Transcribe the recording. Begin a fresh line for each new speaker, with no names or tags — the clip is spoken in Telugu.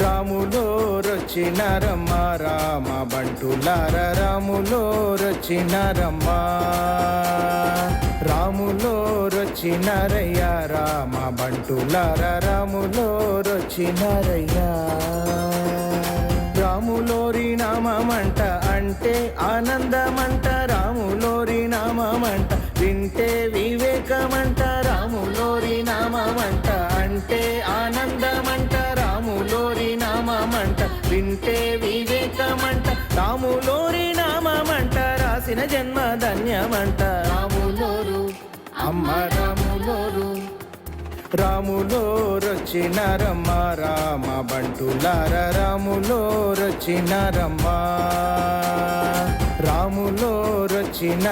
రాములో రొచ్చినారమ్మ రామ బంటులార రాములో రొచ్చినారమ్మ రాములో రొచ్చినారయ్యా రామ బంటులార రాములో రొచ్చినారయ్యా రాములోరి నామమంట అంటే ఆనందమంట రాములోరి నామమంట వింటే వివేకమంట రాములోరి నామమంట అంటే ఆనందమంట రాములోరి నామమంట వింటే వివేకమంట రాములోరి నామమంట రాసిన జన్మ ధన్యమంట రాములోరు అమ్మ రాములోరు రాములో రొచ్చినారమ్మ రామ బంటులార రాములో రొచ్చినారమ్మ రాములో రొచ్చిన